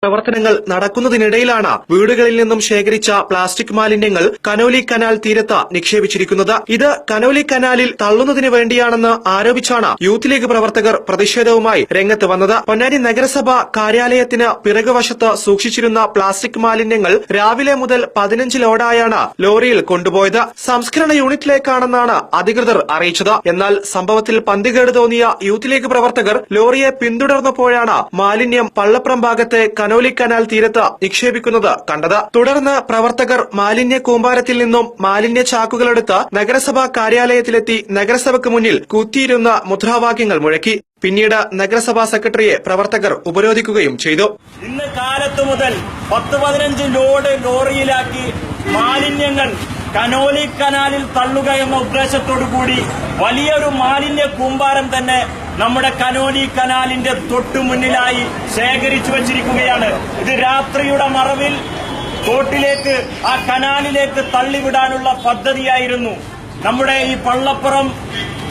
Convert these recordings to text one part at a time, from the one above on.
പ്രവർത്തനങ്ങൾ നടക്കുന്നതിനിടയിലാണ് വീടുകളിൽ നിന്നും ശേഖരിച്ച പ്ലാസ്റ്റിക് മാലിന്യങ്ങൾ കനോലി കനാൽ തീരത്ത് നിക്ഷേപിച്ചിരിക്കുന്നത്. ഇത് കനോലി കനാലിൽ തള്ളുന്നതിന് വേണ്ടിയാണെന്ന് ആരോപിച്ചാണ് യൂത്ത് ലീഗ് പ്രവർത്തകർ പ്രതിഷേധവുമായി രംഗത്ത് വന്നത്. പൊന്നാനി നഗരസഭ കാര്യാലയത്തിന് പിറകുവശത്ത് സൂക്ഷിച്ചിരുന്ന പ്ലാസ്റ്റിക് മാലിന്യങ്ങൾ രാവിലെ മുതൽ 15 ലോഡായാണ് ലോറിയിൽ കൊണ്ടുപോയത്. സംസ്കരണ യൂണിറ്റിലേക്കാണെന്നാണ് അധികൃതർ അറിയിച്ചത്. എന്നാൽ സംഭവത്തിൽ പന്തികേട് തോന്നിയ യൂത്ത് ലീഗ് പ്രവർത്തകർ ലോറിയെ പിന്തുടർന്നപ്പോഴാണ് മാലിന്യം പള്ളപ്രം ഭാഗത്തെ കനോലി കനാൽ തീരത്ത് നിക്ഷേപിക്കുന്നത് കണ്ടത്. തുടർന്ന് പ്രവർത്തകർ മാലിന്യ കൂമ്പാരത്തിൽ നിന്നും മാലിന്യ ചാക്കുകളെടുത്ത് നഗരസഭാ കാര്യാലയത്തിലെത്തി നഗരസഭയ്ക്ക് മുന്നിൽ കുത്തിയിരുന്ന മുദ്രാവാക്യങ്ങൾ മുഴക്കി. പിന്നീട് നഗരസഭാ സെക്രട്ടറിയെ പ്രവർത്തകർ ഉപരോധിക്കുകയും ചെയ്തു. ഇന്ന് കാലത്തു മുതൽ 10-15 ലോഡ് ലോറിയിലാക്കി മാലിന്യങ്ങൾ കനോലി കനാലിൽ തള്ളുക എന്ന ഉദ്ദേശത്തോടുകൂടി വലിയൊരു മാലിന്യ കൂമ്പാരം തന്നെ നമ്മുടെ കനോലി കനാലിന്റെ തൊട്ടുമുന്നിലായി ശേഖരിച്ചു വച്ചിരിക്കുകയാണ്. ഇത് രാത്രിയുടെ മറവിൽ തോട്ടിലേക്ക് ആ കനാലിലേക്ക് തള്ളിവിടാനുള്ള പദ്ധതിയായിരുന്നു. നമ്മുടെ ഈ പള്ളപ്പുറം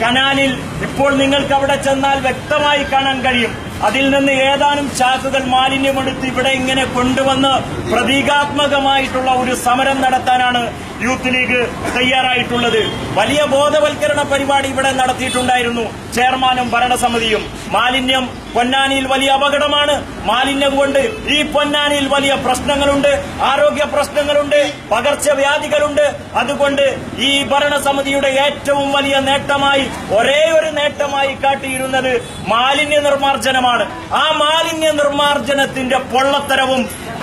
കനാലിൽ ഇപ്പോൾ നിങ്ങൾക്ക് അവിടെ ചെന്നാൽ വ്യക്തമായി കാണാൻ കഴിയും. അതിൽ നിന്ന് ഏതാനും ചാക്കുകൾ മാലിന്യമെടുത്ത് ഇവിടെ ഇങ്ങനെ കൊണ്ടുവന്ന് പ്രതീകാത്മകമായിട്ടുള്ള ഒരു സമരം നടത്താനാണ് യൂത്ത് ലീഗ് തയ്യാറായിട്ടുള്ളത്. വലിയ ബോധവൽക്കരണ പരിപാടി ഇവിടെ നടത്തിയിട്ടുണ്ടായിരുന്നു ചെയർമാനും ഭരണസമിതിയും. മാലിന്യം പൊന്നാനിയിൽ വലിയ അപകടമാണ്. മാലിന്യം കൊണ്ട് ഈ പൊന്നാനിയിൽ വലിയ പ്രശ്നങ്ങളുണ്ട്, ആരോഗ്യ പ്രശ്നങ്ങളുണ്ട്, പകർച്ചവ്യാധികളുണ്ട്. അതുകൊണ്ട് ഈ ഭരണസമിതിയുടെ ഏറ്റവും വലിയ നേട്ടമായി ഒരേ ഒരു നേട്ടമായി കാട്ടിയിരുന്നത് മാലിന്യ നിർമ്മാർജ്ജനമാണ്. ആ മാലിന്യ നിർമ്മാർജ്ജനത്തിന്റെ പൊള്ളത്തരവും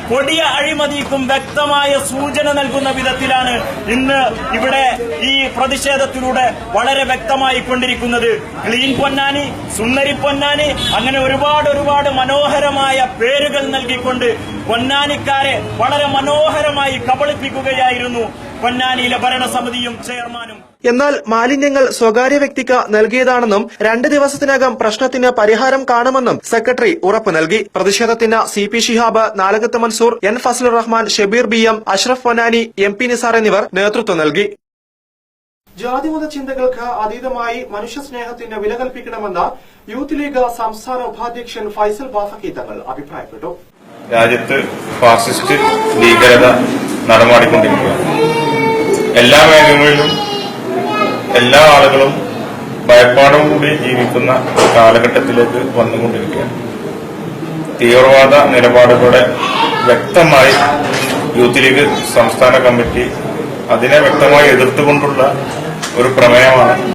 കൊടിയ അഴിമതിക്കും വ്യക്തമായ സൂചന നൽകുന്ന വിധത്തിലാണ് ഇന്ന് ഇവിടെ ഈ പ്രതിഷേധത്തിലൂടെ വളരെ വ്യക്തമായി കൊണ്ടിരിക്കുന്നത്. ക്ലീൻ പൊന്നാനി, സുന്ദരി പൊന്നാനി, അങ്ങനെ ഒരുപാട് മനോഹരമായ പേരുകൾ നൽകിക്കൊണ്ട് പൊന്നാനിക്കാരെ വളരെ മനോഹരമായി കബളിപ്പിക്കുകയായിരുന്നു പൊന്നാനിയിലെ ഭരണസമിതിയും ചെയർമാനും. എന്നാൽ മാലിന്യങ്ങൾ സ്വകാര്യ വ്യക്തിക്ക് നൽകിയതാണെന്നും 2 ദിവസത്തിനകം പ്രശ്നത്തിന് പരിഹാരം കാണുമെന്നും സെക്രട്ടറി ഉറപ്പ് നൽകി. പ്രതിഷേധത്തിന് CP Shihab, Nalakath Mansoor, N Fazlur Rahman, Shabeer BM, Ashraf Ponnani, MP Nisar എന്നിവർ നേതൃത്വം നൽകി. ജാതിമത ചിന്തകൾക്ക് അതീതമായി മനുഷ്യസ്നേഹത്തിന് വില കൽപ്പിക്കണമെന്ന് യൂത്ത് ലീഗ് സംസ്ഥാന ഉപാധ്യക്ഷൻ ഫൈസൽ ബാഫക്കി തങ്ങൾ അഭിപ്രായപ്പെട്ടു. രാജ്യത്ത് ഫാസിസ്റ്റ് ഭീകരത നടമാടിക്കൊണ്ടിരിക്കുകയാണ്. എല്ലാ മേഖലകളിലും എല്ലാ ആളുകളും ഭയപ്പാടോടുകൂടി ജീവിക്കുന്ന കാലഘട്ടത്തിലേക്ക് വന്നുകൊണ്ടിരിക്കുകയാണ്. തീവ്രവാദ നിലപാടുകളുടെ വ്യക്തമായി യൂത്ത് ലീഗ് സംസ്ഥാന കമ്മിറ്റി അതിനെ വ്യക്തമായി എതിർത്തുകൊണ്ടുള്ള ഒരു പ്രമേയമാണ്